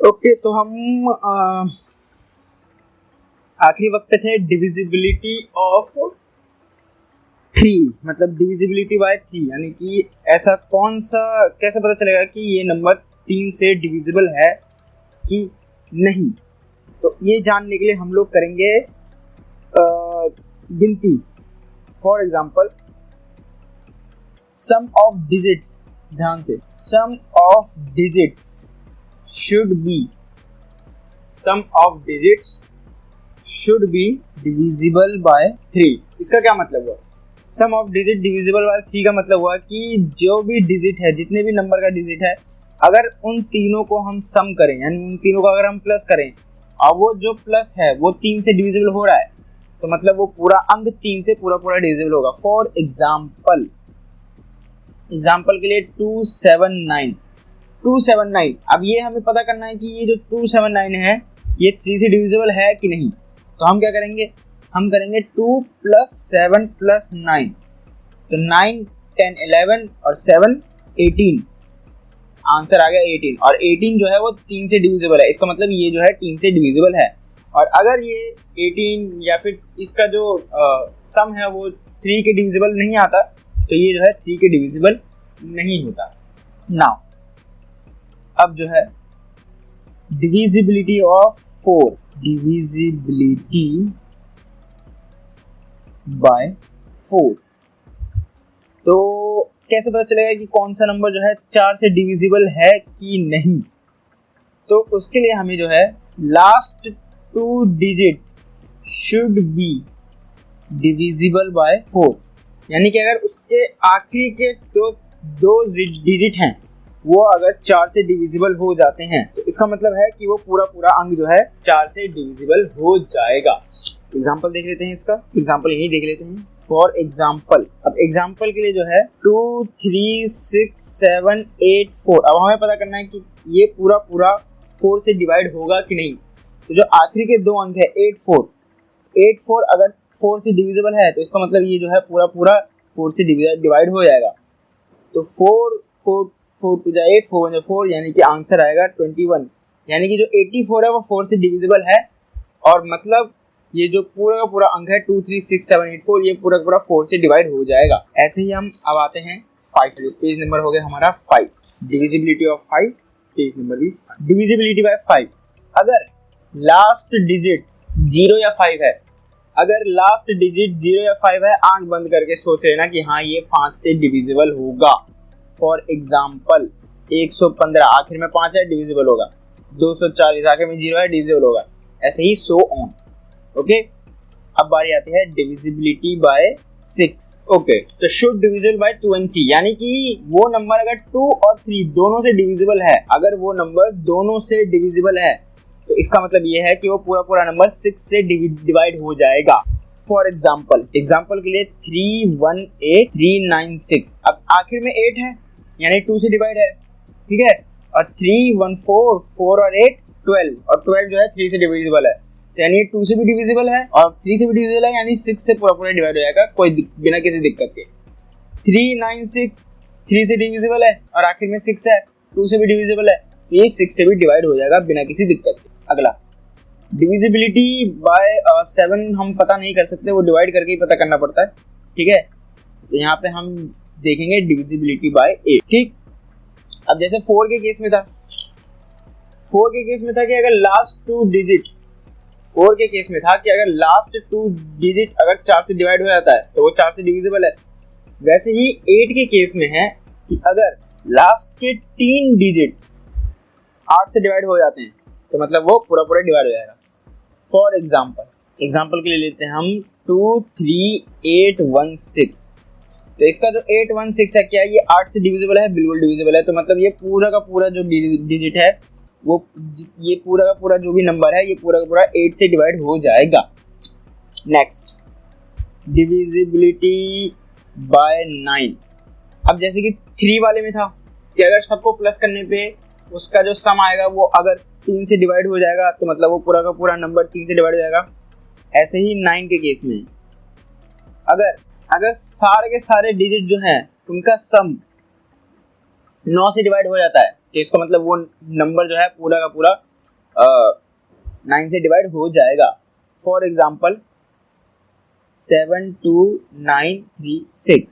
Okay, तो हम आखिरी वक्त पे थे डिविजिबिलिटी ऑफ 3, मतलब डिविजिबिलिटी बाय 3, यानी कि ऐसा कौन सा, कैसे पता चलेगा कि ये नंबर 3 से डिविजिबल है कि नहीं। तो ये जानने के लिए हम लोग करेंगे गिनती। For example sum of digits, ध्यान से, sum of digits should be divisible by 3। इसका क्या मतलब हुआ? Sum of digit divisible by 3 का मतलब हुआ कि जो भी डिजिट है, जितने भी नंबर का डिजिट है, अगर उन तीनों को हम सम करें, यानी उन तीनों को अगर हम प्लस करें और वो जो प्लस है वो 3 से डिविजिबल हो रहा है, तो मतलब वो पूरा अंक 3 से पूरा डिविजिबल होगा। फॉर एग्जाम्पल के लिए 279। अब ये हमें पता करना है कि ये जो 279 है ये 3 से डिविजिबल है कि नहीं। तो हम क्या करेंगे, हम करेंगे 2 + 7 + 9, तो 9 10 11 और 7 18, आंसर आ गया 18। और 18 जो है वो 3 से डिविजिबल है, इसका मतलब ये जो है 3 से डिविजिबल है। और अगर ये 18 या फिर इसका जो सम है वो 3 के डिविजिबल नहीं आता, तो ये जो है 3 के डिविजिबल नहीं होता। नाउ अब जो है डिविजिबिलिटी ऑफ 4, डिविजिबिलिटी बाय 4, तो कैसे पता चलेगा कि कौन सा नंबर जो है 4 से डिविजिबल है कि नहीं। तो उसके लिए हमें जो है last 2 digit should be divisible bye 4, यानी कि अगर उसके आखिरी के दो डिजिट हैं वो अगर 4 से डिविजिबल हो जाते हैं, तो इसका मतलब है कि वो पूरा अंक जो है 4 से डिविजिबल हो जाएगा। एग्जाम्पल देख लेते हैं, इसका एग्जाम्पल यही देख लेते हैं। फॉर एग्जाम्पल, अब एग्जाम्पल के लिए जो है 2 3 6 7 8 4, अब हमें पता करना है कि ये पूरा 4 से डिवाइड होगा कि नहीं। तो जो आखिरी के 2 अंक है 8 4 अगर 4 से डिविजिबल है, तो इसका मतलब ये जो है पूरा 4 से डिवाइड हो जाएगा। तो 4 4 4 2 8 4 1 4, यानी कि आंसर आएगा 21, यानी कि जो 84 है वो 4 से डिविजिबल है। और मतलब ये जो पूरा अंक है 2 3 6 7 8 4, ये पूरा 4 से डिवाइड हो जाएगा। ऐसे ही हम अब आते हैं 5, पेज नंबर हो गया हमारा 5, डिविजिबिलिटी ऑफ 5, पेज नंबर भी 5। डिविजिबिलिटी बाय 5, अगर लास्ट डिजिट 0 या 5 है, अगर लास्ट डिजिट 0 या 5 है, आंख बंद करके सोच लेना कि हाँ ये 5 से डिविजिबल होगा। फॉर एग्जाम्पल 115 आखिर में 5 है, डिविजिबल होगा। 240 आखिर में 0 है, डिविजिबल होगा। ऐसे ही सो ऑन। ओके, अब बारी आती है डिविजिबिलिटी बाय 6। ओके, तो शुड डिविजिबल बाय 2 और 3, यानी कि वो नंबर अगर 2 और 3 दोनों से डिविजिबल है, अगर वो नंबर दोनों से डिविजिबल है, तो इसका मतलब ये है कि वो पूरा नंबर 6 से डिवाइड हो जाएगा। फॉर एग्जाम्पल के लिए 318,396, अब आखिर में 8 है यानी 2 से डिवाइड है, ठीक है। और 314 4 और 8 12, और 12 जो है 3 से डिविजिबल है, तो यानी 2 से भी डिविजिबल है और 3 से भी डिविजिबल है, यानी 6 से पूरा डिवाइड हो जाएगा बिना किसी दिक्कत के। 396 3 से डिविजिबल है और आखिर में 6 है, 2 से भी डिविजिबल है, तो ये 6 से भी डिवाइड हो जाएगा बिना किसी दिक्कत के। अगला डिविजिबिलिटी बाय 7 हम पता नहीं कर सकते, वो डिवाइड करके ही पता करना पड़ता है, ठीक है। तो यहाँ पे हम देखेंगे डिविजिबिलिटी बाय 8, ठीक। अब जैसे 4 के केस में था, कि अगर लास्ट 2 डिजिट, 4 के केस में था कि अगर लास्ट 2 डिजिट अगर 4 से डिवाइड हो जाता है तो वो 4 से डिविजिबल है। वैसे ही 8 के केस में है कि अगर लास्ट के 3 डिजिट 8 से डिवाइड हो जाते हैं, तो मतलब वो पूरा डिवाइड हो जाएगा। फॉर एग्जाम्पल के लिए लेते हैं हम 23816, तो इसका जो 816 है, क्या ये 8 से डिविजिबल है? बिल्कुल डिविजिबल है। तो मतलब ये पूरा का पूरा जो डिजिट है, वो ये पूरा का पूरा जो भी नंबर है, ये पूरा का पूरा 8 से डिवाइड हो जाएगा। नेक्स्ट डिविजिबिलिटी बाय 9, अब जैसे कि 3 वाले में था कि अगर सबको प्लस करने पे उसका जो सम आएगा वो अगर 3 से डिवाइड हो जाएगा, तो मतलब वो पूरा का पूरा नंबर 3 से डिवाइड हो जाएगा। ऐसे ही 9 के केस में अगर सारे के सारे डिजिट जो हैं उनका सम 9 से डिवाइड हो जाता है, तो इसका मतलब वो नंबर जो है पूरा का पूरा 9 से डिवाइड हो जाएगा। फॉर एग्जाम्पल 7 2 9 3 6,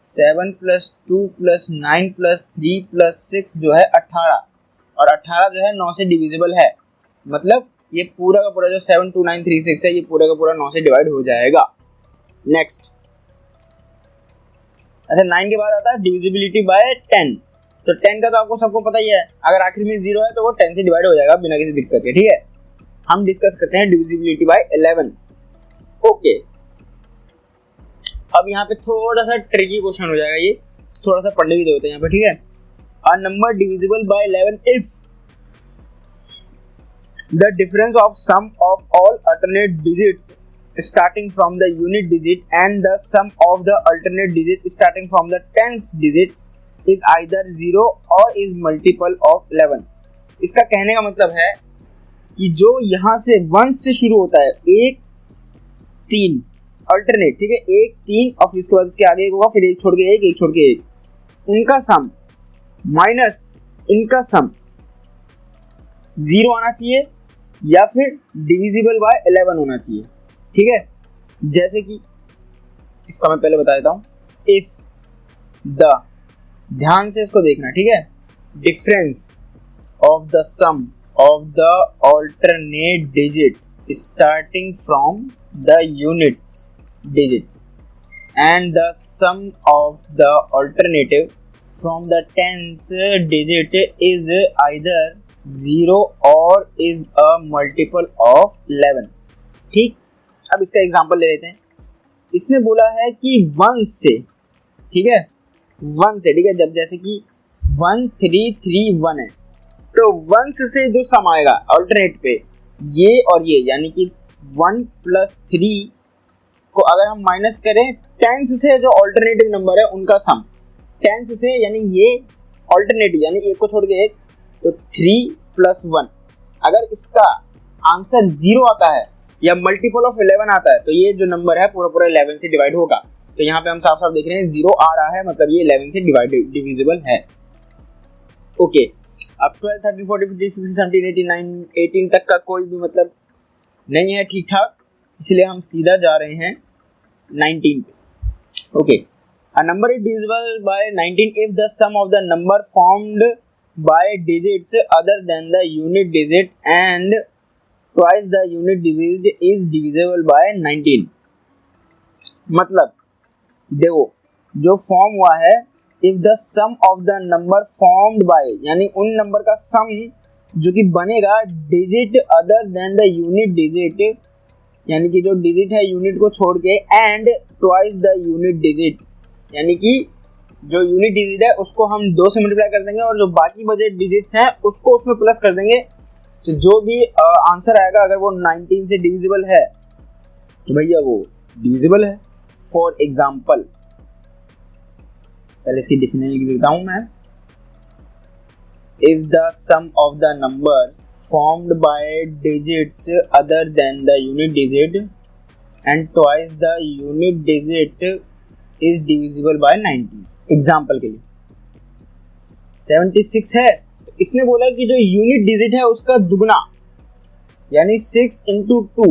7 + 2 + 9 + 3 + 6 जो है 18, और 18 जो है 9 से डिविजिबल है। मतलब ये पूरा का पूरा जो 7 2 9 3 6 है ये पूरा का पूरा 9 से डिवाइड हो जाएगा। नेक्स्ट, अच्छा 9 के बाद आता है डिविजिबिलिटी बाय 10। तो 10 का तो आपको सबको पता ही है, अगर आखिर में 0 है तो वो 10 से डिवाइड हो जाएगा बिना किसी दिक्कत के। ठीक है, हम डिस्कस करते हैं डिविजिबिलिटी बाय 11। ओके, अब यहाँ पे थोड़ा सा ट्रिकी क्वेश्चन हो जाएगा, ये थोड़ा सा पढ़ने की जरूरत है यहाँ पे। ठीक है, a number divisible by 11 if the difference of sum of all alternate digits starting from the unit digit and the sum of the alternate digit starting from the tens digit is either 0 or is multiple of 11। इसका कहने का मतलब है कि जो यहाँ से 1 से शुरू होता है, 1 3 अल्टरनेट, ठीक है, 1 3 और फिर उसके बाद इसके आगे एक होगा, फिर एक छोड़ के एक छोड़ के एक, उनका सम माइनस इनका सम 0 आना चाहिए या फिर डिविजिबल बाय 11 होना चाहिए। ठीक है, जैसे कि इसका मैं पहले बता देता हूं, इफ द, ध्यान से इसको देखना, ठीक है, difference of the sum of the alternate digit starting from the units digit and the sum of the alternative from the tens digit is either 0 or is a multiple of 11। ठीक, अब इसका example ले लेते हैं। इसने बोला है कि 1 से, ठीक है, 1 से, ठीक है, जब जैसे कि 1 3 3 1 है, तो 1 से जो सम आएगा अल्टरनेट पे ये और ये, यानी कि 1 + 3 को अगर हम माइनस करें टेंस से जो अल्टरनेटिव नंबर है उनका सम, टेंस से यानी ये अल्टरनेटिव यानी एक को छोड़ के एक, तो 3 + 1, अगर इसका आंसर 0 आता है या मल्टीपल ऑफ 11 आता है तो ये जो नंबर है पूरा पूरा 11 से डिवाइड होगा। तो यहाँ पे हम साफ साफ देख रहे हैं 0 आ रहा है, मतलब ये 11 से डिविजिबल है। ओके, अब 12 13 14 15 16 17 18 18 तक का कोई भी मतलब नहीं है ठीक ठाक, इसलिए हम सीधा जा रहे हैं 19 पे। Okay, a number is divisible by 19 if the sum of the number formed by digits other than the unit digit and twice the unit digit is divisible by 19। मतलब देखो जो फॉर्म हुआ है, if the sum of the number formed by यानी उन number का सम जो कि बनेगा digit other than the unit digit, यानी कि जो डिजिट है यूनिट को छोड़ के, and twice the unit digit यानी कि जो यूनिट डिजिट है उसको हम 2 से मल्टीप्लाई कर देंगे और जो बाकी बचे डिजिट्स हैं उसको उसमें प्लस कर देंगे। तो जो भी आंसर आएगा अगर वो 19 से डिविजिबल है तो भैया वो डिविजिबल है। फॉर एग्जाम्पल, पहले इसकी डेफिनेशन लिख देता हूं मैं, if the sum of the numbers formed by digits other than the unit digit and twice the unit digit is divisible by 19। Example के लिए 76 है, तो इसने बोला कि जो यूनिट डिजिट है उसका दुगना यानी 6 × 2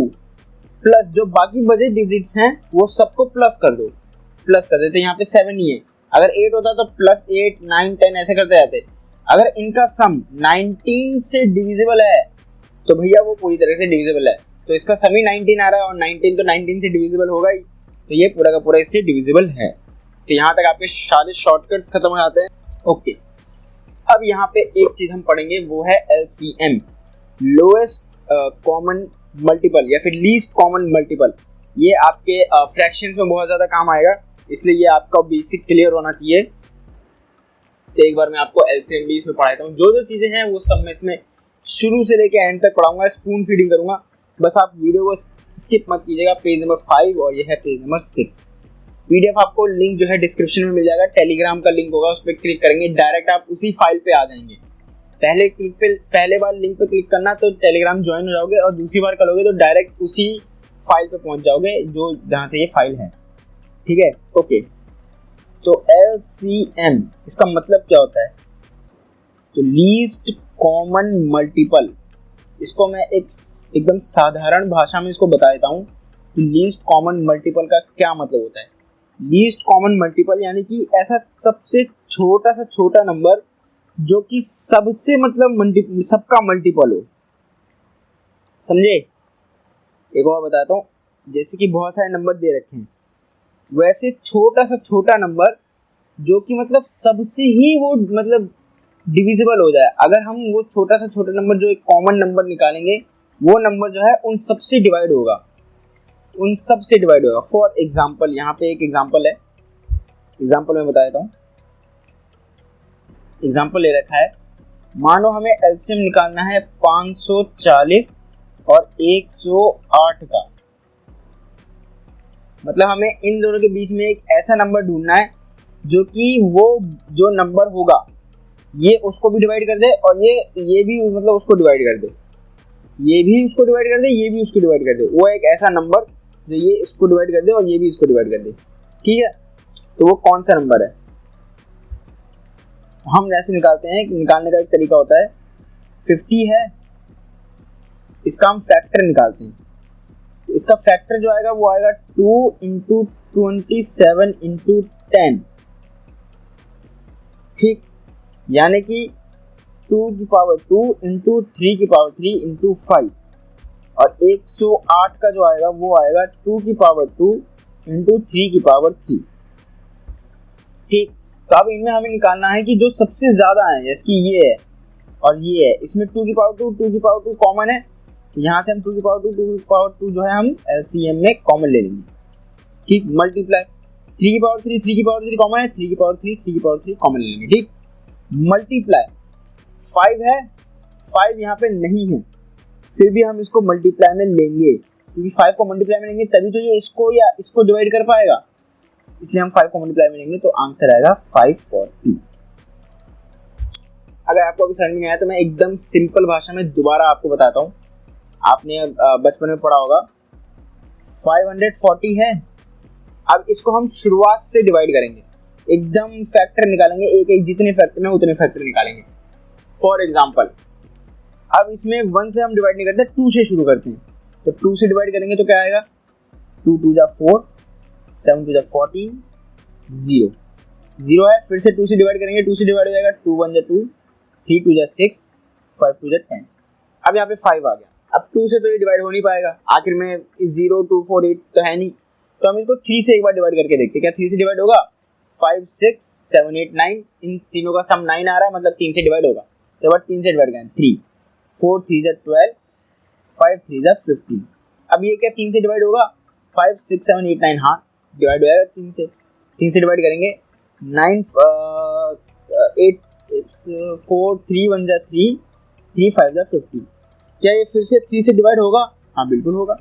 प्लस जो बाकी बचे डिजिट्स हैं वो सबको प्लस कर दो, प्लस कर देते। यहाँ पे 7 ही है, अगर 8 होता तो +8 9 10 ऐसे करते जाते। अगर इनका सम 19 से डिविजिबल है तो भैया वो पूरी तरह से डिविजिबल है, तो इसका सम ही 19 आ रहा है और 19 तो 19 से डिविजिबल होगा ही, तो ये पूरा का पूरा इससे डिविजिबल है। तो यहाँ तक आपके सारे शॉर्टकट्स खत्म हो जाते हैं। ओके, अब यहाँ पे एक चीज हम पढ़ेंगे वो है LCM, लोएस्ट कॉमन मल्टीपल या फिर लीस्ट कॉमन मल्टीपल। ये आपके फ्रैक्शंस में बहुत ज्यादा काम आएगा, इसलिए ये आपका बेसिक क्लियर होना चाहिए। तो एक बार मैं आपको LCM भी इसमें पढ़ाता हूँ, जो जो चीजें हैं वो सब मैं इसमें शुरू से लेके एंड तक पढ़ाऊंगा, स्पून फीडिंग करूंगा। बस आप वीडियो को स्किप मत कीजिएगा। पेज नंबर 5 और ये है पेज नंबर 6। PDF आपको लिंक जो है डिस्क्रिप्शन में मिल जाएगा, टेलीग्राम का लिंक होगा, उस पर क्लिक करेंगे डायरेक्ट आप उसी फाइल पे आ जाएंगे। पहले बार लिंक पे क्लिक करना तो टेलीग्राम ज्वाइन हो जाओगे और दूसरी बार करोगे तो डायरेक्ट उसी फाइल पे पहुंच जाओगे जो जहाँ से ये फाइल है। ठीक है, ओके। तो LCM इसका मतलब क्या होता है? तो लीस्ट कॉमन मल्टीपल। इसको मैं एकदम साधारण भाषा में इसको बता देता हूँ कि लीस्ट कॉमन मल्टीपल का क्या मतलब होता है। लीस्ट कॉमन मल्टीपल यानी कि ऐसा सबसे छोटा सा छोटा नंबर जो कि सबसे मतलब सबका मल्टीपल हो। समझे? एक और बताता हूँ, जैसे कि बहुत सारे नंबर दे रखे हैं, वैसे छोटा सा छोटा नंबर जो कि मतलब सबसे ही वो मतलब डिविजिबल हो जाए। अगर हम वो छोटा सा छोटा नंबर जो एक कॉमन नंबर निकालेंगे, वो नंबर जो है उन सबसे डिवाइड होगा, उन सबसे डिवाइड होगा। फॉर एग्जाम्पल, यहाँ पे एक एग्जाम्पल है, एग्जाम्पल मैं बता देता हूँ। एग्जाम्पल ले रखा है, मानो हमें एलसीएम निकालना है 540 और 108 का। मतलब हमें इन दोनों के बीच में एक ऐसा नंबर ढूंढना है जो कि वो जो नंबर होगा ये उसको भी डिवाइड कर दे और ये भी मतलब उसको डिवाइड कर दे, ये भी उसको डिवाइड कर दे, ये भी उसको डिवाइड कर दे। वो एक ऐसा नंबर जो ये इसको डिवाइड कर दे और ये भी इसको डिवाइड कर दे। ठीक है, तो वो कौन सा नंबर है? हम जैसे निकालते हैं, निकालने का एक तरीका होता है, 50 है, इसका हम फैक्टर निकालते हैं। तो इसका फैक्टर जो आएगा वो आएगा 2 × 27 × 10। ठीक, यानी कि 2 की पावर 2 × 3 की पावर 3 × 5, और 108 का जो आएगा वो आएगा 2 की पावर 2 × 3 की पावर 3। ठीक, तो अब इनमें हमें निकालना है कि जो सबसे ज्यादा है, जैसे कि ये है और ये है, इसमें 2 की पावर 2 कॉमन है, यहाँ से हम 2 की पावर 2 जो है हम एलसीएम में कॉमन ले लेंगे। ठीक, मल्टीप्लाई 3 की पावर 3 कॉमन है, 3 की पावर 3 कॉमन ले लेंगे। ठीक, मल्टीप्लाई 5 है, 5 यहाँ पे नहीं है, फिर भी हम इसको मल्टीप्लाई में लेंगे, क्योंकि 5 को मल्टीप्लाई में लेंगे तभी तो ये इसको या इसको डिवाइड कर पाएगा, इसलिए हम 5 को मल्टीप्लाई में लेंगे। तो आंसर आएगा 540। अगर आपको अभी समझ में नहीं आया तो मैं एकदम सिंपल भाषा में दोबारा आपको बताता हूँ। आपने बचपन में पढ़ा होगा, 540 है। अब इसको हम शुरुआत से डिवाइड करेंगे, एकदम फैक्टर निकालेंगे, एक जितने फैक्टर में उतने फैक्टर निकालेंगे। फॉर एग्जांपल, अब इसमें 1 से हम डिवाइड नहीं करते, 2 से शुरू करते हैं। तो 2 से डिवाइड करेंगे तो क्या आएगा, 2 × 2 = 4, 7 × 2 = 14, 0 है। फिर से 2 से डिवाइड करेंगे, 2 से डिवाइड हो जाएगा, 2 × 1 = 2, 3 × 2 = 6, 5 × 2 = 10। अब यहाँ पे 5 आ गया। अब 2 से तो ये डिवाइड हो नहीं पाएगा, आखिर में 0, 2, 4, 8 तो है नहीं, तो हम इसको 3 से एक बार डिवाइड करके देखते हैं क्या 3 से डिवाइड होगा। 5, 6, 7, 8, 9, इन तीनों का सम 9 आ रहा है, मतलब 3 से डिवाइड होगा। तो अब 3 से डिवाइड करें, 3, 4 × 3 = 12, 5 × 3 = 15। अब ये क्या 3 से डिवाइड होगा, 5, 6, 7, 8, 9, हाँ डिवाइड हो जाएगा 3 से डिवाइड करेंगे, 9, 8, 4, 3, 1 = 3, 3, 5 = 15। क्या ये फिर से 3 से डिवाइड होगा? हाँ बिल्कुल होगा।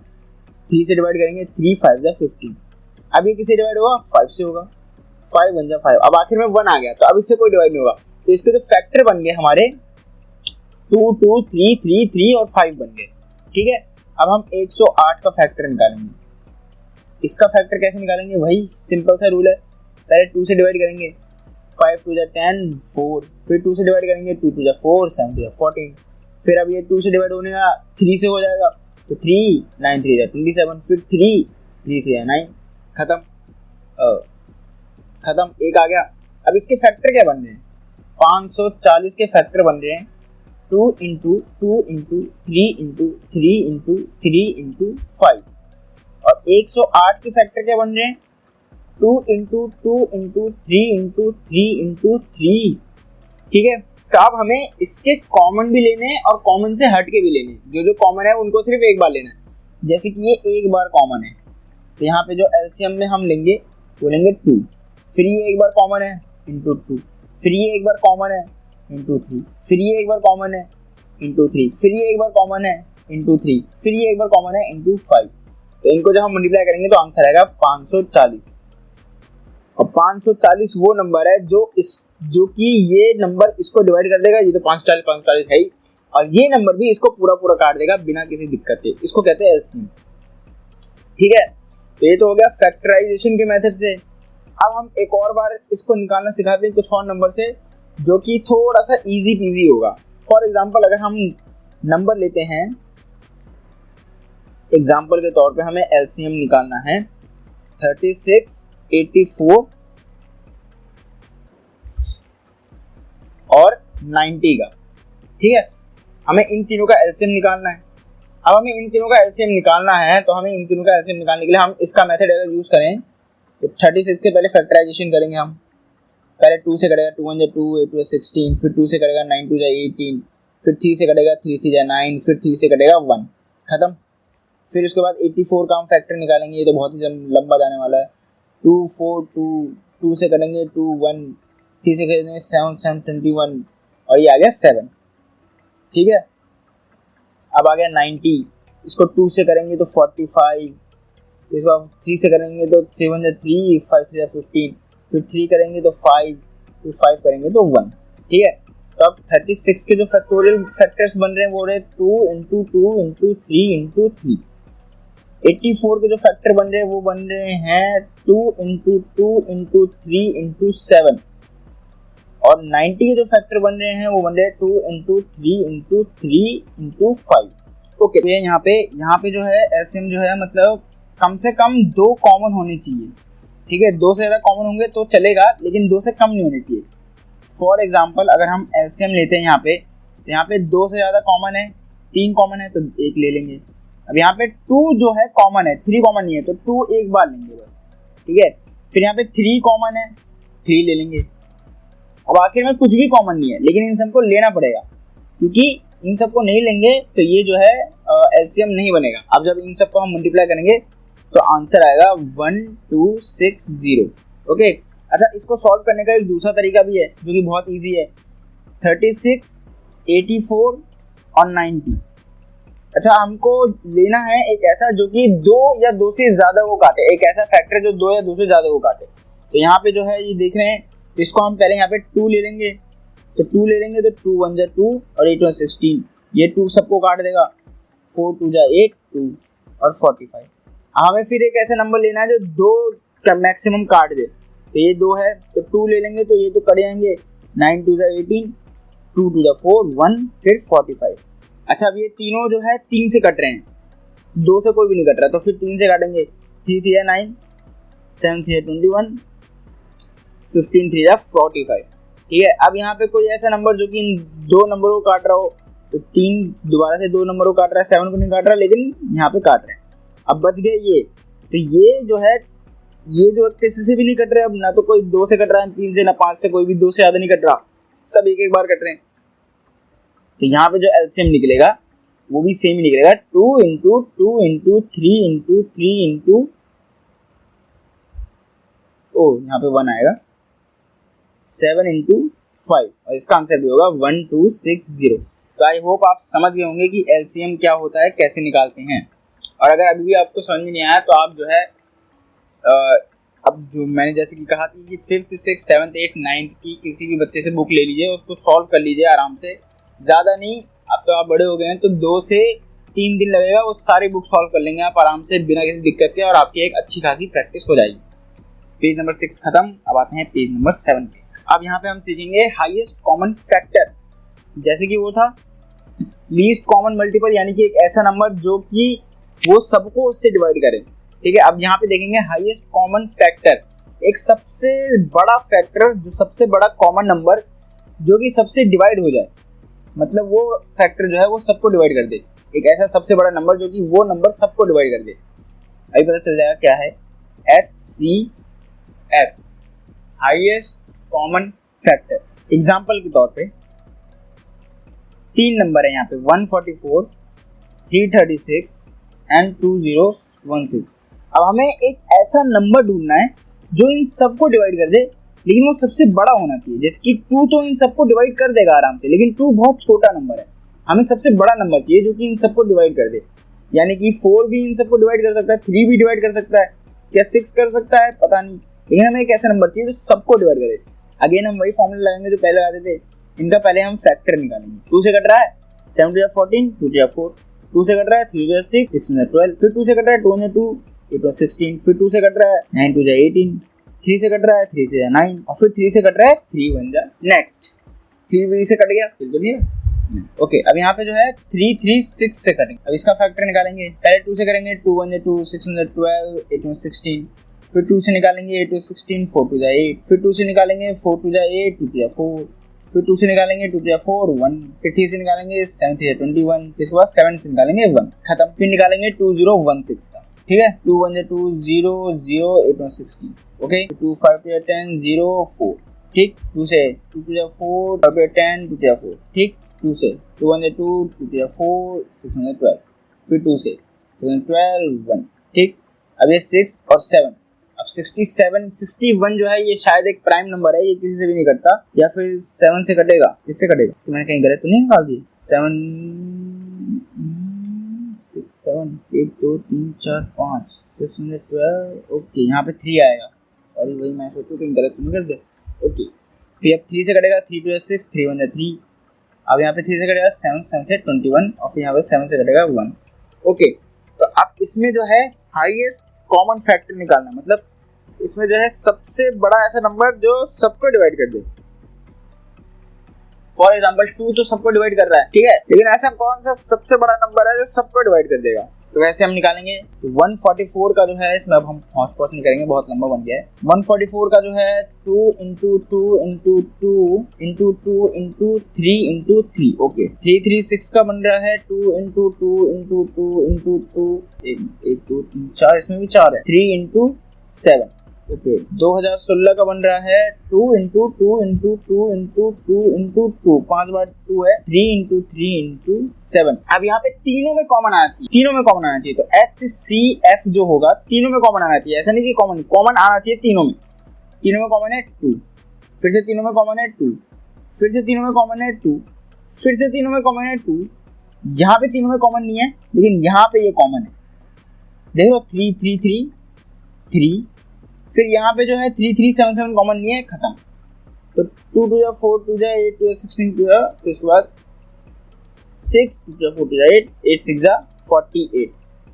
3 से डिवाइड करेंगे, 3, 5 = 15। अब ये किससे डिवाइड होगा? 5 से होगा, 5, 1 = 5। अब आखिर में 1 आ गया, तो अब इससे कोई डिवाइड नहीं होगा, तो इसके जो फैक्टर बन गए हमारे 2, 2, 3, 3, 3 और 5 बन गए। ठीक है, अब हम 108 का फैक्टर निकालेंगे। इसका फैक्टर कैसे निकालेंगे? वही सिंपल सा रूल है, पहले 2 से डिवाइड करेंगे, 5 × 2 = 10, 4, फिर 2 से डिवाइड करेंगे, 2 × 2 = 4, 7 × 2 = 14, फिर अब ये 2 से डिवाइड होने का 3 से हो जाएगा, तो 3, 9, 3 = 27, फिर 3, 3, 3 = 9, खत्म, एक आ गया। अब इसके फैक्टर क्या बन रहे हैं? 540 के फैक्टर बन रहे हैं 2 × 2 × 3 × 3 × 3 × 5, और 108 के फैक्टर क्या बन रहे हैं? 2 × 2 × 3 × 3 × 3। ठीक है, तो अब हमें इसके कॉमन भी लेने हैं और कॉमन से हट के भी लेने हैं। जो कॉमन है उनको सिर्फ एक बार लेना है, जैसे कि ये एक बार कॉमन है, तो यहाँ पे जो एलसीएम में हम लेंगे वो लेंगे 2, फिर ये एक बार कॉमन है इंटू 2, फिर ये एक बार कॉमन है इंटू 3, फिर ये एक बार कॉमन है इंटू 3, फिर ये एक बार कॉमन है इंटू 3, फिर ये एक बार कॉमन है इंटू 5। तो इनको जब हम मल्टीप्लाई करेंगे तो आंसर आएगा 540। और 540 वो नंबर है जो कि ये नंबर इसको डिवाइड कर देगा, ये तो 540 है ही, और ये नंबर भी इसको पूरा काट देगा बिना किसी दिक्कत के। इसको कहते हैं एलसीएम। ठीक है, तो ये तो हो गया फैक्टराइजेशन के मेथड से। अब हम एक और बार इसको निकालना सिखाते हैं कुछ और नंबर से, जो कि थोड़ा सा इजी पीजी होगा। फॉर एग्जाम्पल अगर हम नंबर लेते हैं, एग्जाम्पल के तौर पे हमें एलसीएम निकालना है 36, 84 और 90 का, ठीक है। हमें इन तीनों का एलसीएम निकालना है। अब हमें इन तीनों का एलसीएम निकालना है तो हमें इन तीनों का एलसीएम निकालने के लिए हम इसका मेथड अगर यूज करें तो 36 के पहले फैक्टराइजेशन करेंगे हम। पहले 2 से करेगा 2 1 जा 2, 8 2 16, फिर 2 से करेगा 9 2 जा 18, फिर 3 से करेगा 3 3 जा 9, फिर 3 से करेगा 1, खत्म। फिर उसके बाद 84 का हम फैक्टर निकालेंगे, ये तो बहुत ही लंबा जाने वाला है। 2 4 2, 2 से करेंगे 2 1, 3 से करेंगे 7 7 21 और ये आ गया 7, ठीक है। अब आ गया 90, इसको 2 से करेंगे तो 45, इसको 3 से करेंगे तो 3 1 जा 3, 5 3 जा 15, फिर 3 करेंगे तो 5, फिर 5 करेंगे तो 1, ठीक है। तो अब 36 के जो फैक्टोरियल फैक्टर्स बन रहे हैं वो रहे 2 × 2 × 3 × 3। 84 के जो फैक्टर बन रहे हैं वो बन रहे हैं 2 × 2 × 3 × 7 और 90 के जो फैक्टर बन रहे हैं वो बन रहे हैं 2 × 3 × 3 × 5। ओके, तो ये यहाँ पे जो है एलसीएम जो है मतलब कम से कम 2 कॉमन होने चाहिए, ठीक है। 2 से ज़्यादा कॉमन होंगे तो चलेगा लेकिन 2 से कम नहीं होने चाहिए। फॉर एग्जांपल अगर हम एलसीएम लेते हैं यहाँ पे 2 से ज़्यादा कॉमन है, 3 कॉमन है तो 1 ले लेंगे। अब यहाँ पे 2 जो है कॉमन है, 3 कॉमन नहीं है तो 2 एक बार लेंगे बस, ठीक है। फिर यहाँ पे 3 कॉमन है, 3 ले लेंगे। अब आखिर में कुछ भी कॉमन नहीं है लेकिन इन सबको लेना पड़ेगा, क्योंकि इन सबको नहीं लेंगे तो ये जो है एलसीएम नहीं बनेगा। अब जब इन सबको हम मल्टीप्लाई करेंगे तो आंसर आएगा 1260। ओके, अच्छा इसको सॉल्व करने का एक दूसरा तरीका भी है जो कि बहुत इजी है। 36, 84 और 90। अच्छा हमको लेना है एक ऐसा जो कि 2 या 2 से ज़्यादा को काटे, एक ऐसा फैक्टर जो 2 या 2 से ज़्यादा को काटे। तो यहाँ पे जो है ये देख रहे हैं, तो इसको हम पहले यहाँ पे 2 ले लेंगे, तो 2 ले लेंगे तो 2 1 जा 2 और 8 1 16, ये 2 सबको काट देगा। 4 2 जा 8 2 और 45। हमें फिर एक ऐसा नंबर लेना है जो 2 का मैक्सिमम काट दे, तो ये 2 है तो 2 ले लेंगे तो ये तो कट जाएंगे। 9 2 जा 18, 2 2 जा 4 1, फिर 45। अच्छा अब ये तीनों जो है 3 से कट रहे हैं, 2 से कोई भी नहीं कट रहा तो फिर 3 से काटेंगे। 3 3 जा 9, 7 3 जा 21, 15 3 जा 45, ठीक है। अब यहाँ पे कोई ऐसा नंबर जो कि इन 2 नंबरों को काट रहा हो, तो 3 दोबारा से 2 नंबरों को काट रहा है, 7 को नहीं काट रहा लेकिन यहाँ पे काट रहे हैं। अब बच गए ये, तो ये जो है ये जो किसी से भी नहीं कट रहे, अब ना तो कोई 2 से कट रहा है 3 से, ना 5 से, कोई भी 2 से ज़्यादा नहीं कट रहा, सब एक एक बार कट रहे हैं। तो यहाँ पे जो एलसीएम निकलेगा वो भी सेम ही निकलेगा, 2 × 2 × 3 × 3 × यहाँ पे 1 आएगा, 7 × 5 और इसका आंसर भी होगा 1260। तो आई होप आप समझ गए होंगे कि एलसीएम क्या होता है, कैसे निकालते हैं। और अगर अभी भी आपको समझ में नहीं आया तो आप जो है अब जो मैंने जैसे कि कहा थी कि 5th 6th 7th 8th 9th की किसी भी बच्चे से बुक ले लीजिए, उसको सॉल्व कर लीजिए आराम से, ज़्यादा नहीं। अब तो आप बड़े हो गए हैं तो 2 से 3 दिन लगेगा, वो सारी बुक सॉल्व कर लेंगे आप आराम से बिना किसी दिक्कत के, और आपकी एक अच्छी खासी प्रैक्टिस हो जाएगी। पेज नंबर 6 खत्म, अब आते हैं पेज नंबर 7 पे। अब यहाँ पे हम सीखेंगे हाईएस्ट कॉमन फैक्टर, जैसे कि वो था लीस्ट कॉमन मल्टीपल, यानी कि एक ऐसा नंबर जो कि वो सबको उससे डिवाइड करे, ठीक है। अब यहाँ पे देखेंगे हाईएस्ट कॉमन फैक्टर, एक सबसे बड़ा फैक्टर, जो सबसे बड़ा कॉमन नंबर जो कि सबसे डिवाइड हो जाए, मतलब वो फैक्टर जो है वो सबको डिवाइड कर दे, एक ऐसा सबसे बड़ा नंबर जो कि वो नंबर सबको डिवाइड कर दे। अभी पता चल जाएगा क्या है, HCF, highest common factor. Example के तौर पे 3 नंबर है यहाँ पे, 144, 336 एंड 2016। अब हमें एक ऐसा नंबर ढूंढना है जो इन सबको डिवाइड कर दे, लेकिन वो सबसे बड़ा होना चाहिए। जैसे कि 2 तो इन सबको डिवाइड कर देगा आराम से, लेकिन 2 बहुत छोटा नंबर है, हमें सबसे बड़ा नंबर चाहिए जो कि इन सबको डिवाइड कर दे। यानी कि 4 भी इन सबको डिवाइड कर सकता है, 3 भी डिवाइड कर सकता है, या 6 कर सकता है, पता नहीं, लेकिन हमें एक ऐसा नंबर चाहिए जो सबको डिवाइड करे। अगेन हम वही फॉर्मूला लगाएंगे जो पहले लगाते थे, इनका पहले हम फैक्टर निकालेंगे। 2 से कट रहा है 7 2 14, 2 2 4, 2 से कट रहा है 3 2 6, 6 2 12, फिर 2 से कट रहा है 2 2 2, 8 1 16, फिर 2 से कट रहा है 9 2 18, 3 से कट रहा है 3 से 9, और फिर 3 से कट रहा है 3 1 नेक्स्ट 3 से कट गया, फिर तो नहीं है ओके अब यहाँ पे जो है 3 3 6 से करेंगे। अब इसका फैक्टर निकालेंगे, पहले 2 से करेंगे, 2 1 2, 6 1 12, 8 1 16, फिर 2 से निकालेंगे 8 2 16, 4 2 8, फिर 2 से निकालेंगे 4 2 8, 2 2 4, फिर 2 से निकालेंगे 2 2 4 1, फिर 3 से निकालेंगे 7 3 21, इसके बाद 7 से निकालेंगे 1, खत्म। फिर निकालेंगे 2 0 1 6 का, ठीक है, 2 1 2 0 0 8 1 16, ओके, 2 5 2 10 0 4, ठीक, 2 से 2 2 4 5 2 10 2 2 4, ठीक, 2 से 2 1 2 2 2 4 6 1 12, फिर 2 से 7 12 1, ठीक। अब ये 6 और 7, अब 67 61 जो है ये शायद एक प्राइम नंबर है, ये किसी से भी नहीं कटता, या फिर 7 से कटेगा, किससे कटेगा, इसके मैंने कहीं गलत तो नहीं निकाल दी, 7 6 7 1 2 3 4 5 6 12, ओके, यहाँ पे 3 आएगा, और वही मैं सोचूं कहीं गलत तो नहीं कर दे, ओके। फिर अब 3 से कटेगा, 3 2 6 3 1 3, अब यहाँ पे 3 से कटेगा 7 7 से 21, और फिर यहाँ पे 7 से कटेगा 1, ओके। तो अब इसमें जो है हाईएस्ट कॉमन फैक्टर निकालना, मतलब इसमें जो है सबसे बड़ा ऐसा नंबर जो सबको डिवाइड कर दे। फॉर एग्जाम्पल 2 तो सबको डिवाइड कर रहा है, ठीक है, लेकिन ऐसा कौन सा सबसे बड़ा नंबर है जो सबको डिवाइड कर देगा, तो वैसे हम निकालेंगे। तो 144 का जो है, इसमें अब हम हॉटस्पॉट नहीं करेंगे, बहुत लंबा बन गया है। 144 का जो है 2 × 2 × 2 × 2 × 3 × 3, ओके। 336 का बन रहा है 2 × 2 × 2 × 2, 1 2 3 4, इसमें भी 4 है, 3 × 7, ओके। 2016 का बन रहा है 2 × 2 × 2 × 2 × 2, 5 बार 2 है, 3 × 3 × 7। अब यहाँ पे तीनों में कॉमन आना चाहिए, तीनों में कॉमन आना चाहिए, तो HCF जो होगा तीनों में कॉमन आना चाहिए, ऐसा नहीं कि कॉमन आना चाहिए तीनों में। तीनों में कॉमन है 2, फिर से तीनों में कॉमन है 2, फिर से तीनों में कॉमन है 2, फिर से तीनों में कॉमन है 2, यहाँ पे तीनों में कॉमन नहीं है, लेकिन यहाँ पे ये कॉमन है, देखो 3 3 3 3, फिर यहाँ पे जो है 3 3 7 7 कॉमन नहीं है, खत्म। तो 2 2 4 2 8 2 16 2, तो इसके बाद 6 2 4 2 8 8 6 48।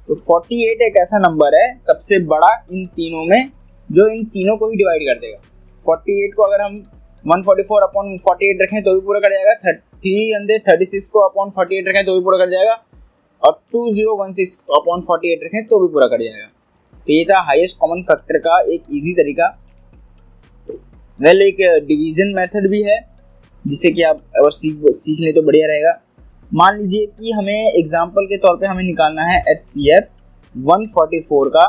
तो 48 एक ऐसा नंबर है सबसे बड़ा इन तीनों में, जो इन तीनों को ही डिवाइड कर देगा। 48 को अगर हम 144 अपॉन 48 रखें तो भी पूरा कर जाएगा, 336 को अपॉन 48 रखें तो भी पूरा कर जाएगा, और 2016 अपॉन 48 रखें तो भी पूरा कर जाएगा। तो ये था हाईएस्ट कॉमन फैक्टर का एक इजी तरीका। एक डिवीजन मेथड भी है जिसे कि आप अगर सीख लें तो बढ़िया रहेगा। मान लीजिए कि हमें एग्जांपल के तौर पे हमें निकालना है HCF 144 का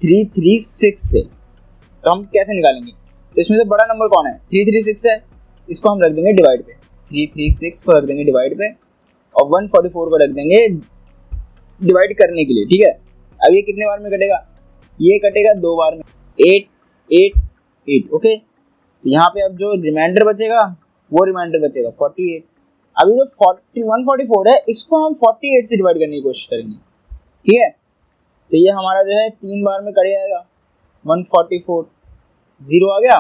336 से, तो हम कैसे निकालेंगे? तो इसमें से बड़ा नंबर कौन है? 336 है, इसको हम रख देंगे डिवाइड पे, 336 को रख देंगे डिवाइड पे, और 144 को रख देंगे डिवाइड करने के लिए, ठीक है। अब ये कितने बार में कटेगा? ये कटेगा 2 बार में, 8 8 8, ओके। तो यहाँ पे अब जो रिमाइंडर बचेगा वो रिमाइंडर बचेगा 48। अभी जो 144 है इसको हम 48 से डिवाइड करने की कोशिश करेंगे, ठीक है। तो ये हमारा जो है 3 बार में कट जाएगा, 144 0 आ गया,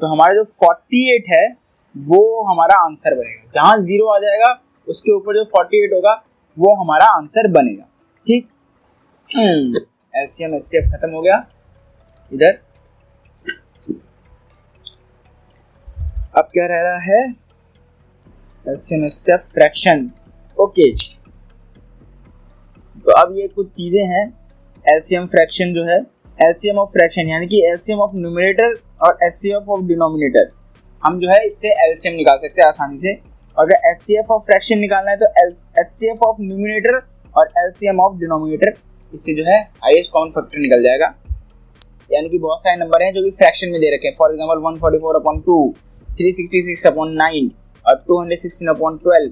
तो हमारा जो 48 है वो हमारा आंसर बनेगा। जहाँ 0 आ जाएगा उसके ऊपर जो 48 होगा वो हमारा आंसर बनेगा, ठीक। LCM HCF खत्म हो गया इधर। अब क्या रह रहा है? LCM HCF fractions, okay. तो अब ये कुछ चीजें हैं। LCM फ्रैक्शन जो है, LCM ऑफ फ्रैक्शन यानी कि LCM ऑफ न्यूमरेटर और HCF ऑफ डिनोमिनेटर, हम जो है इससे LCM निकाल सकते हैं आसानी से। अगर HCF ऑफ फ्रैक्शन निकालना है तो HCF ऑफ न्यूमरेटर और LCM ऑफ डिनोमिनेटर, इससे जो है हाईएस्ट कॉमन फैक्टर निकल जाएगा। यानी कि बहुत सारे नंबर हैं जो कि फ्रैक्शन में दे रखे हैं, फॉर एग्जांपल 144/2, 366/9 और 216/12।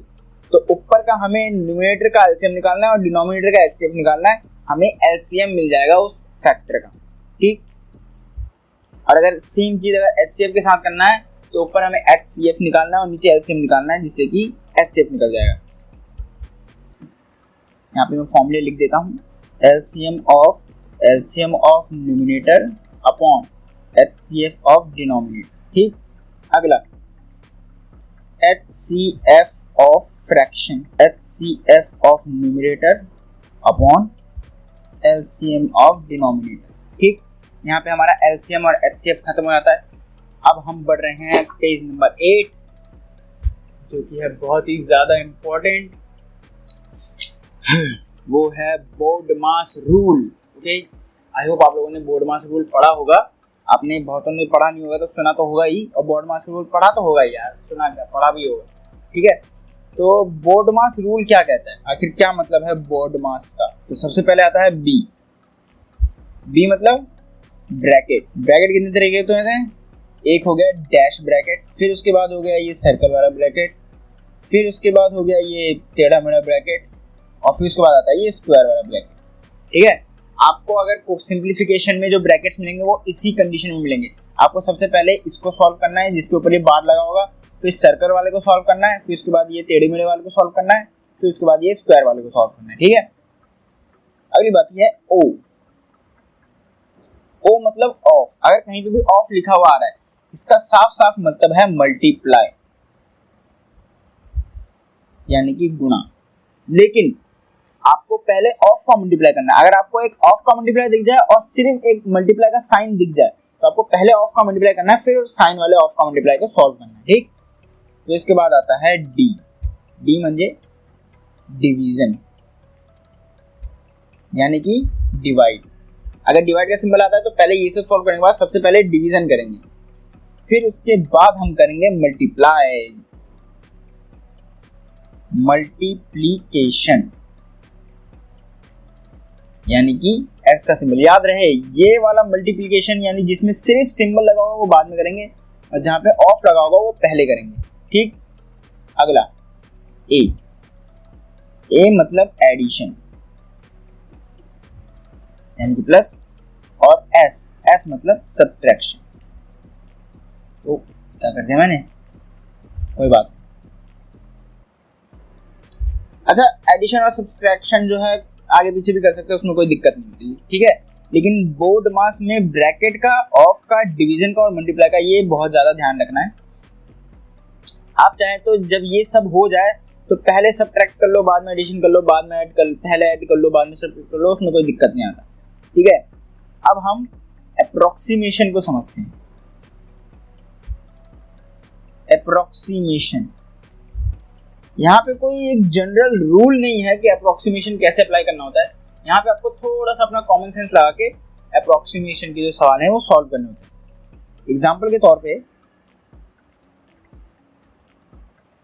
तो ऊपर का हमें न्यूमरेटर का LCM निकालना है और डिनोमिनेटर का HCF निकालना है, हमें LCM मिल जाएगा उस फैक्टर का, ठीक। और अगर सेम चीज अगर HCF के साथ करना है तो ऊपर हमें HCF निकालना है और नीचे LCM निकालना है, जिससे कि HCF निकल जाएगा। यहाँ पे मैं फॉर्मूले लिख देता हूँ, LCM of numerator upon HCF of denominator, ठीक। अगला HCF of fraction, HCF of numerator upon LCM of denominator, ठीक। यहाँ पे हमारा LCM और HCF खत्म हो जाता है। अब हम बढ़ रहे हैं पेज नंबर 8, जो कि है बहुत ही ज़्यादा इम्पोर्टेंट, वो है बोर्डमास रूल। ओके, आई होप आप लोगों ने बोर्डमास रूल पढ़ा होगा। आपने बहुतों ने पढ़ा नहीं होगा तो सुना तो होगा ही, और बोर्डमास रूल पढ़ा तो होगा ही यार, सुना क्या पढ़ा भी होगा। ठीक है, तो बोर्डमास रूल क्या कहता है, आखिर क्या मतलब है बोर्डमास का। तो सबसे पहले आता है बी। बी मतलब ब्रैकेट। ब्रैकेट कितने तरीके के होते हैं, एक हो गया डैश ब्रैकेट, फिर उसके बाद हो गया ये सर्कल वाला ब्रैकेट, फिर उसके बाद हो गया ये टेढ़ा मेढ़ा ब्रैकेट, और फिर उसके बाद आता है ये स्क्वायर वाला ब्रैकेट। ठीक है, आपको अगर सिंप्लीफिकेशन में जो ब्रैकेट्स मिलेंगे वो इसी कंडीशन में मिलेंगे। आपको सबसे पहले इसको सॉल्व करना है जिसके ऊपर ये बार लगा होगा, फिर सर्कल वाले को सॉल्व करना है, फिर उसके बाद ये टेढ़े मेढ़े वाले को सॉल्व करना है, फिर उसके बाद ये स्क्वायर वाले को सॉल्व करना है। ठीक है, अगली बात ये है ओ। ओ मतलब ऑफ। अगर कहीं पे भी ऑफ लिखा हुआ आ रहा है, इसका साफ साफ मतलब है मल्टीप्लाई, यानी कि गुणा। लेकिन आपको पहले ऑफ का मल्टीप्लाई करना है। अगर आपको एक ऑफ का मल्टीप्लाई दिख जाए और सिर्फ एक मल्टीप्लाई का साइन दिख जाए, तो आपको पहले ऑफ का मल्टीप्लाई करना है, फिर साइन वाले ऑफ का मल्टीप्लाई को सॉल्व करना है। ठीक, तो इसके बाद आता है डी। डी म्हणजे डिवीजन, यानी कि डिवाइड। अगर डिवाइड का सिंबल आता है तो पहले ये सब सॉल्व करने के बाद सबसे पहले डिवीजन करेंगे, फिर उसके बाद हम करेंगे मल्टीप्लाई, मल्टीप्लीकेशन, यानी कि एक्स का सिंबल। याद रहे ये वाला मल्टीप्लिकेशन यानी जिसमें सिर्फ सिंबल लगा होगा वो बाद में करेंगे, और जहां पे ऑफ लगा होगा वो पहले करेंगे। ठीक, अगला ए। ए मतलब एडिशन, यानी कि प्लस, और एस। एस मतलब सब्ट्रैक्शन। तो क्या करते हैं मैंने, कोई बात। अच्छा, एडिशन और सब्ट्रैक्शन जो है आगे पीछे भी कर सकते हैं, उसमें कोई दिक्कत नहीं होती। ठीक है, लेकिन बोर्ड मास में ब्रैकेट का, ऑफ का, डिवीजन का और मल्टीप्लाई का ये बहुत ज्यादा ध्यान रखना है। आप चाहें तो जब ये सब हो जाए तो पहले सब्ट्रैक्ट कर लो, बाद में एडिशन कर लो, बाद में ऐड कर, पहले ऐड कर लो, बाद में सब्ट्रैक्ट कर लो, उसमें कोई दिक्कत नहीं आता। ठीक है, अब हम अप्रोक्सीमेशन को समझते हैं। अप्रोक्सीमेशन, यहाँ पे कोई एक जनरल रूल नहीं है कि अप्रोक्सीमेशन कैसे अप्लाई करना होता है। यहाँ पे आपको थोड़ा सा अपना कॉमन सेंस लगा के अप्रोक्सीमेशन के जो सवाल है वो सॉल्व करने होते हैं। एग्जाम्पल के तौर पे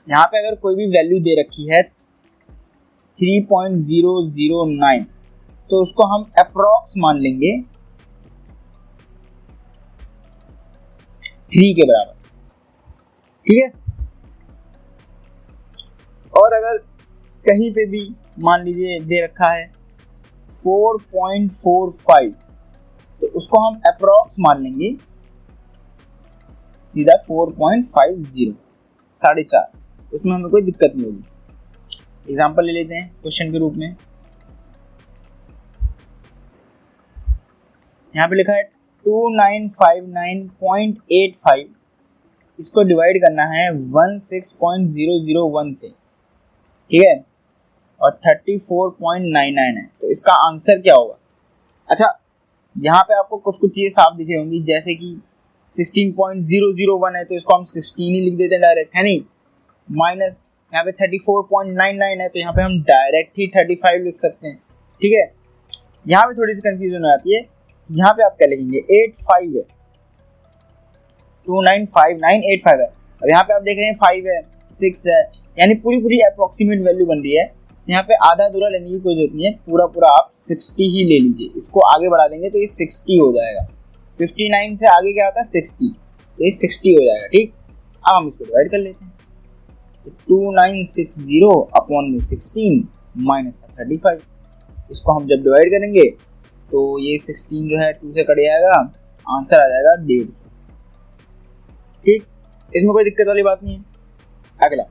यहाँ पे अगर कोई भी वैल्यू दे रखी है 3.009, तो उसको हम अप्रोक्स मान लेंगे 3 के बराबर। ठीक है, और अगर कहीं पे भी मान लीजिए दे रखा है 4.45, तो उसको हम अप्रोक्स मान लेंगे सीधा 4.50, 4.5। उसमें हमें कोई दिक्कत नहीं होगी। एग्जाम्पल ले लेते हैं क्वेश्चन के रूप में। यहाँ पे लिखा है 2959.85, इसको डिवाइड करना है 16.001 से। ठीक है, और 34.99 है, तो इसका आंसर क्या होगा। अच्छा, यहाँ पे आपको कुछ कुछ चीजें साफ दिख रही होंगी, जैसे कि 16.001 है तो इसको हम 16 ही लिख देते हैं डायरेक्ट, है नहीं। माइनस यहाँ पे 34.99 है तो यहाँ पे हम डायरेक्ट ही 35 लिख सकते हैं। ठीक है, यहाँ पे थोड़ी सी कंफ्यूजन हो जाती है। यहाँ पे आप क्या लिखेंगे, 85 है, 295985 है। अब यहाँ पे आप देख रहे हैं 5 है, 6 है, यानी पूरी पूरी अप्रोक्सीमेट वैल्यू बन रही है। यहाँ पे आधा अधूरा लेने की कोई जरूरत नहीं है, पूरा पूरा आप 60 ही ले लीजिए। इसको आगे बढ़ा देंगे तो ये 60 हो जाएगा। 59 से आगे क्या आता है 60, तो ये 60 हो जाएगा। ठीक, अब हम इसको डिवाइड कर लेते हैं। 2960 अपॉन में 16 माइनस का 35, इसको हम जब डिवाइड करेंगे तो ये 16 जो है 2 से कट जाएगा, आंसर आ जाएगा 150। ठीक, इसमें कोई दिक्कत वाली बात नहीं है। अगला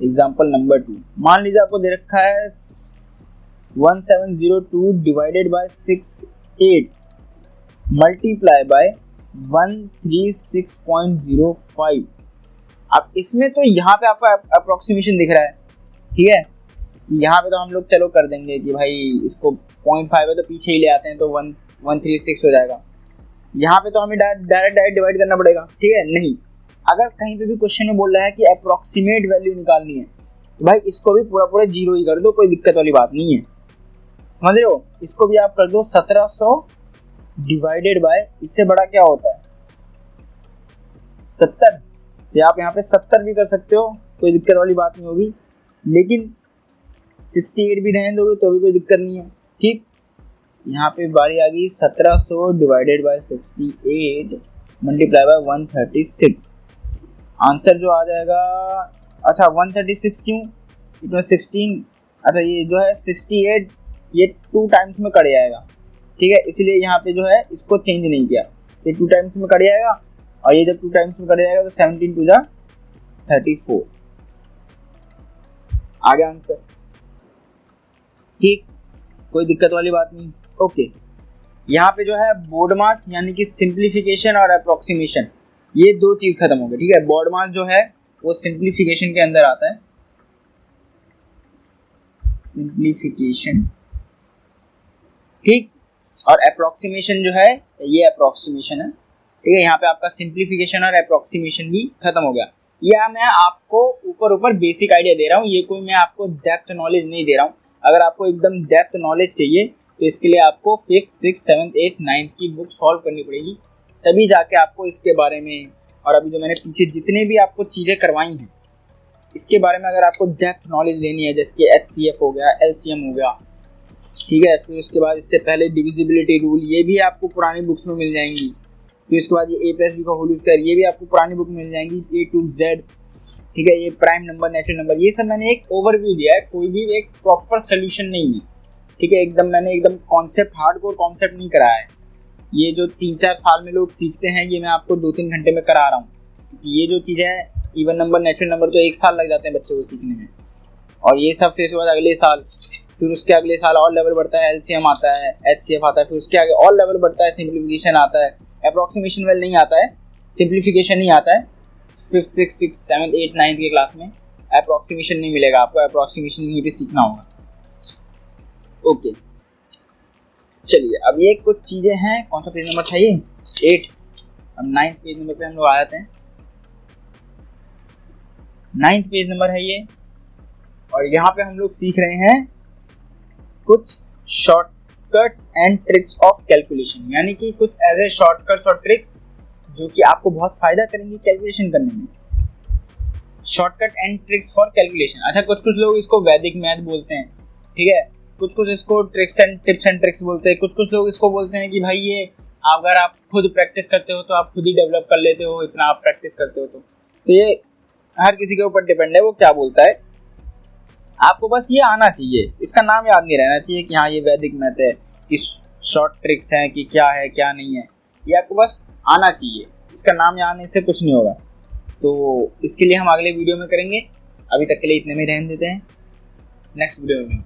एग्जाम्पल नंबर 2, मान लीजिए आपको दे रखा है 1702 डिवाइडेड बाय 68 मल्टीप्लाई बाय 136.05। अब इसमें तो यहाँ पे आपका अप्रोक्सीमेशन दिख रहा है। ठीक है, यहाँ पे तो हम लोग चलो कर देंगे कि भाई इसको 0.5 है तो पीछे ही ले आते हैं तो 136 हो जाएगा। यहाँ पे तो हमें डायरेक्ट डिवाइड करना पड़ेगा। ठीक है, नहीं, अगर कहीं पे भी क्वेश्चन में बोल रहा है कि अप्रोक्सीमेट वैल्यू निकालनी है तो भाई इसको भी पूरा पूरा जीरो ही कर दो, कोई दिक्कत वाली बात नहीं है, समझ रहे हो। इसको भी आप कर दो 1700 डिवाइडेड बाय, इससे बड़ा क्या होता है 70, या आप यहाँ पे 70 भी कर सकते हो, कोई दिक्कत वाली बात नहीं होगी, लेकिन 68 भी रहने दोगे तो भी कोई दिक्कत नहीं है, ठीक। यहाँ पे बारी आ गई 1700 divided by 68 multiply by 136, answer जो आ जाएगा, अच्छा 136 क्यों, इसमें 16, अच्छा ये जो है 68 ये 2 टाइम्स में कट जाएगा, ठीक है, इसलिए यहाँ पे जो है इसको चेंज नहीं किया, ये 2 टाइम्स में कट जाएगा, और ये जब 2 टाइम्स में कट जाएगा तो 17 टू जा 34 आ गया आंसर, ठीक, कोई दिक्कत वाली बात नहीं, ओके। यहाँ पे जो है बोर्ड मास यानी कि सिंप्लीफिकेशन और अप्रोक्सीमेशन, ये 2 चीज खत्म हो गई, ठीक है। बोर्ड मास जो है वो सिंप्लीफिकेशन के अंदर आता है, सिंप्लीफिकेशन, ठीक, और अप्रोक्सीमेशन जो है ये अप्रोक्सीमेशन है, ठीक है। यहाँ पे आपका सिंप्लीफिकेशन और अप्रोक्सीमेशन भी खत्म हो गया। यह मैं आपको ऊपर ऊपर बेसिक आइडिया दे रहा हूँ, ये कोई मैं आपको डेप्थ नॉलेज नहीं दे रहा हूँ। अगर आपको एकदम डेप्थ नॉलेज चाहिए तो इसके लिए आपको 5th 6th 7th 8th 9th की बुक सॉल्व करनी पड़ेगी, तभी जाके आपको इसके बारे में, और अभी जो मैंने पीछे जितने भी आपको चीज़ें करवाई हैं इसके बारे में अगर आपको डेप्थ नॉलेज लेनी है, जैसे कि HCF हो गया, LCM हो गया, ठीक है, फिर उसके बाद इससे पहले डिविजिबिलिटी रूल, ये भी आपको पुरानी बुक्स में मिल जाएंगी, फिर उसके बाद ये A+B का होल स्क्वायर, ये भी आपको पुरानी बुक में मिल जाएंगी, A to Z, ठीक है, ये प्राइम नंबर, नेचुरल नंबर, ये सब मैंने एक ओवरव्यू दिया है, कोई भी एक प्रॉपर सोल्यूशन नहीं है, ठीक है, एकदम मैंने एकदम कॉन्सेप्ट, हार्डकोर कॉन्सेप्ट नहीं कराया है। ये जो 3-4 साल में लोग सीखते हैं ये मैं आपको 2-3 घंटे में करा रहा हूँ, ये जो चीज़ है इवन नंबर, नेचुरल नंबर तो 1 साल लग जाते हैं बच्चों को सीखने में, और ये सब फिर उसके बाद अगले साल, फिर उसके अगले साल और लेवल बढ़ता है, LCM आता है, HCF आता है, फिर उसके आगे और लेवल बढ़ता है, सिंप्लीफिकेशन आता है, अप्रोक्सीमेशन वेल नहीं आता है, सिंप्लीफिकेशन नहीं आता है। 5th 6th 7th 8th 9th के क्लास में अप्रोक्सीमेशन नहीं मिलेगा आपको, अप्रोक्सीमेशन यहीं पे सीखना होगा, ओके। चलिए अब ये कुछ चीज़ें हैं, कौन सा पेज नंबर था ये 8, अब 9th पेज नंबर पे हम लोग आ जाते हैं, 9th पेज नंबर है ये, और यहाँ पे हम लोग सीख रहे हैं कुछ shortcuts and tricks of calculation, यानी कि कुछ ऐसे शॉर्टकट्स और ट्रिक्स जो कि आपको बहुत फायदा करेंगे कैलकुलेशन करने में। Shortcut and tricks for calculation, अच्छा कुछ लोग इसको वैदिक मैथ बोलते हैं, ठीक है, कुछ इसको टिप्स एंड ट्रिक्स बोलते हैं, कुछ लोग इसको बोलते हैं कि भाई ये अगर आप खुद प्रैक्टिस करते हो तो आप खुद ही डेवलप कर लेते हो, इतना आप प्रैक्टिस करते हो तो ये हर किसी के ऊपर डिपेंड है वो क्या बोलता है। आपको बस ये आना चाहिए, इसका नाम याद नहीं रहना चाहिए कि हाँ ये वैदिक मैथ है, कि शॉर्ट ट्रिक्स हैं, कि क्या है क्या नहीं है, ये आपको बस आना चाहिए, इसका नाम याद आने से कुछ नहीं होगा। तो इसके लिए हम अगले वीडियो में करेंगे, अभी तक के लिए इतने में रहने देते हैं, नेक्स्ट वीडियो में।